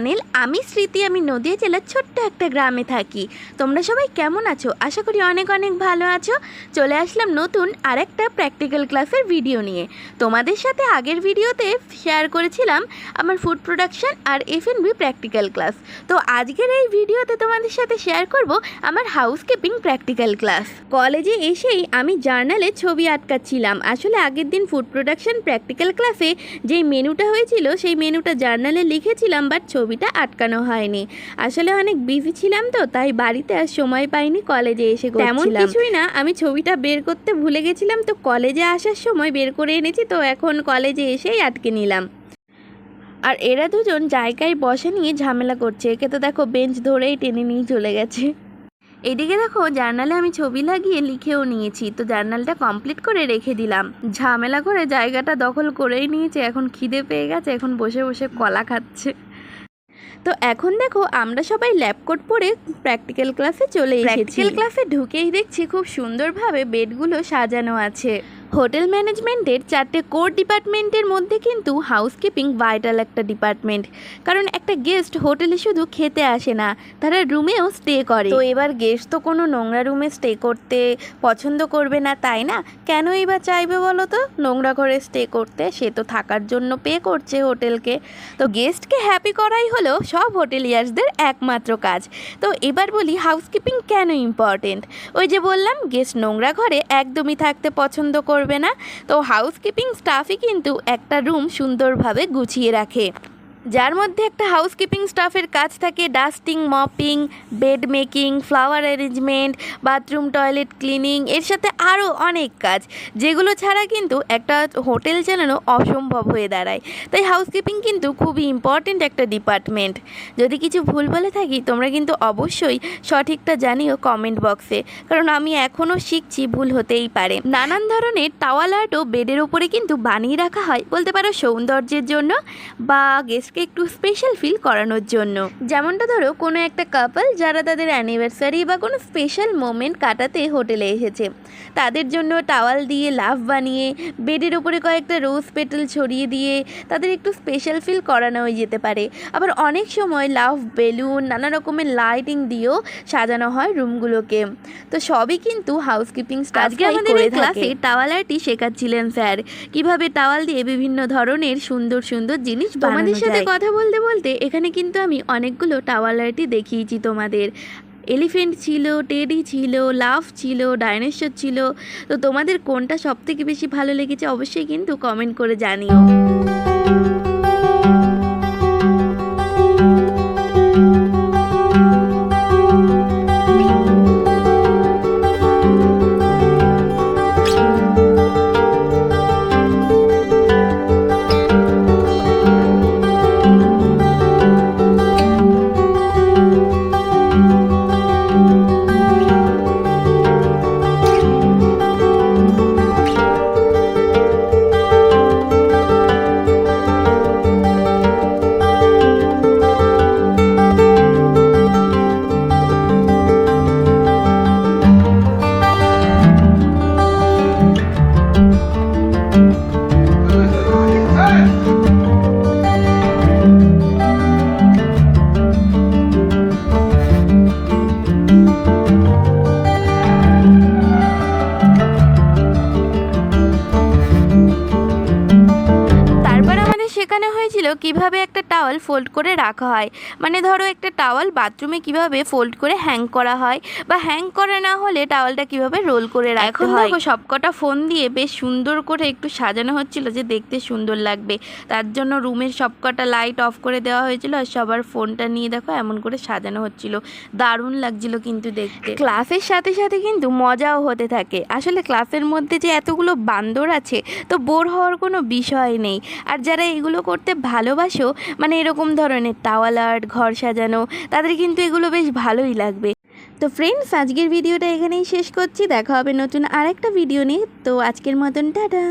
Channel. আমি স্মৃতি, আমি নদিয়া জেলার ছোট্ট একটা গ্রামে থাকি। তোমরা সবাই কেমন আছো? আশা করি অনেক অনেক ভালো আছো। চলে আসলাম নতুন আরেকটা প্র্যাকটিক্যাল ক্লাসের ভিডিও নিয়ে। তোমাদের সাথে আগের ভিডিওতে শেয়ার করেছিলাম আমার ফুড প্রোডাকশন আর F&B প্র্যাকটিক্যাল ক্লাস। তো আজকের এই ভিডিওতে তোমাদের সাথে শেয়ার করব আমার হাউসকিপিং প্র্যাকটিক্যাল ক্লাস। কলেজে এসেই আমি জার্নালে ছবি আটকাচ্ছিলাম। আসলে আগের দিন ফুড প্রোডাকশন প্র্যাকটিক্যাল ক্লাসে যেই মেনুটা হয়েছিল সেই মেনুটা জার্নালে লিখেছিলাম, বাট ছবিটা আটকানো হয়নি। আসলে অনেক বিজি ছিলাম, তো তাই বাড়িতে আর সময় পাইনি, কলেজে এসে তেমন কিছুই না, আমি ছবিটা বের করতে ভুলে গেছিলাম, তো কলেজে আসার সময় বের করে এনেছি, তো এখন কলেজে এসেই আটকে নিলাম। আর এরা দুজন জায়গায় বসে নিয়ে ঝামেলা করছে। একে তো দেখো বেঞ্চ ধরেই টেনে নিয়ে চলে গেছে। এদিকে দেখো জার্নালে আমি ছবি লাগিয়ে লিখেও নিয়েছি, তো জার্নালটা কমপ্লিট করে রেখে দিলাম। ঝামেলা করে জায়গাটা দখল করেই নিয়েছে। এখন খিদে পেয়ে গেছে, এখন বসে বসে কলা খাচ্ছে। তো এখন দেখো আমরা সবাই ল্যাব কোট পরে প্র্যাকটিক্যাল ক্লাসে চলে এসেছি। প্র্যাকটিক্যাল ক্লাসে ঢুকেই দেখছি খুব সুন্দরভাবে বেডগুলো সাজানো আছে। হোটেল ম্যানেজমেন্টের 4টে কোর ডিপার্টমেন্টের মধ্যে কিন্তু হাউসকিপিং ভাইটাল একটা ডিপার্টমেন্ট। কারণ একটা গেস্ট হোটেলে শুধু খেতে আসে না, তারা রুমেও স্টে করে। তো এবার গেস্ট তো কোনো নোংরা রুমে স্টে করতে পছন্দ করবে না, তাই না? কেনই বা চাইবে বলো তো নোংরা ঘরে স্টে করতে? সে তো থাকার জন্য পে করছে হোটেলকে। তো গেস্টকে হ্যাপি করাই হলো সব হোটেলিয়ার্সদের একমাত্র কাজ। তো এবার বলি হাউসকিপিং কেন ইম্পর্টেন্ট। ওই যে বললাম, গেস্ট নোংরা ঘরে একদমই থাকতে পছন্দ করবে না। তো হাউসকিপিং স্টাফই কিন্তু একটা রুম সুন্দরভাবে গুছিয়ে রাখে, যার মধ্যে একটা হাউসকিপিং স্টাফের কাজ থাকে dusting, mopping, bed making, flower arrangement, bathroom toilet cleaning, এর সাথে আরও অনেক কাজ, যেগুলো ছাড়া কিন্তু একটা হোটেল চালানো অসম্ভব হয়ে দাঁড়ায়। তাই হাউসকিপিং কিন্তু খুবই ইম্পর্টেন্ট একটা ডিপার্টমেন্ট। যদি কিছু ভুল বলে থাকি তোমরা কিন্তু অবশ্যই সঠিকটা জানিও কমেন্ট বক্সে, কারণ আমি এখনও শিখছি, ভুল হতেই পারে। নানান ধরনের টাওয়াল আর্টও বেডের ওপরে কিন্তু বানিয়ে রাখা হয়, বলতে পারো সৌন্দর্যের জন্য বা গেস্টকে একটু স্পেশাল ফিল করানোর জন্য। যেমনটা ধরো কোনো একটা কাপল যারা তাদের অ্যানিভার্সারি বা কোনো স্পেশাল মোমেন্ট কাটাতে হোটেলে এসেছে, তাদের জন্য টাওয়াল দিয়ে লাভ বানিয়ে বেডের ওপরে কয়েকটা রোজ পেটাল ছড়িয়ে দিয়ে তাদের একটু স্পেশাল ফিল করানো যেতে পারে। আবার অনেক সময় লাভ বেলুন, নানা রকমের লাইটিং দিয়েও সাজানো হয় রুমগুলোকে। তো সবই কিন্তু হাউসকিপিং স্টাফ। আজকে আমাদের ক্লাসে টাওয়াল আর্টই শেখাচ্ছিলেন স্যার, কিভাবে টাওয়াল দিয়ে বিভিন্ন ধরনের সুন্দর সুন্দর জিনিস বানানো যায়। কথা বলতে বলতে এখানে কিন্তু আমি অনেকগুলো টাওয়াল আর্টই দেখিয়েছি তোমাদের। এলিফেন্ট ছিল, টেডি ছিল, লাভ ছিল, ডাইনোসর ছিল। তো তোমাদের কোনটা সবথেকে বেশি ভালো লেগেছে অবশ্যই কিন্তু কমেন্ট করে জানিও। শেখানো হয়েছিল কিভাবে একটা টাওয়াল ফোল্ড করে রাখা হয়। মানে ধরো একটা টাওয়াল বাথরুমে কিভাবে ফোল্ড করে হ্যাং করা হয়, বা হ্যাং করা না হলে টাওয়ালটা কিভাবে রোল করে রাখা হয়। দেখো সবকটা ফোন দিয়ে বেশ সুন্দর করে একটু সাজানো হচ্ছিল যে দেখতে সুন্দর লাগবে, তার জন্য রুমের সবকটা লাইট অফ করে দেওয়া হয়েছিল আর সবার ফোনটা নিয়ে দেখো এমন করে সাজানো হচ্ছিল। দারুণ লাগছিল কিন্তু দেখতে। ক্লাসের সাথে সাথে কিন্তু মজাও হতে থাকে। আসলে ক্লাসের মধ্যে যে এতগুলো বান্দর আছে, তো বোর হওয়ার কোনো বিষয় নেই। আর যারা এগুলো করতে ভালোবাসো, মানে এরকম ধরনের টাওয়াল আর্ট, ঘর সাজানো, তাদের কিন্তু এগুলো বেশ ভালোই লাগবে। তো ফ্রেন্ডস, আজকের ভিডিওটা এখানেই শেষ করছি। দেখা হবে নতুন আরেকটা ভিডিও নিয়ে। তো আজকের মতন টাটা।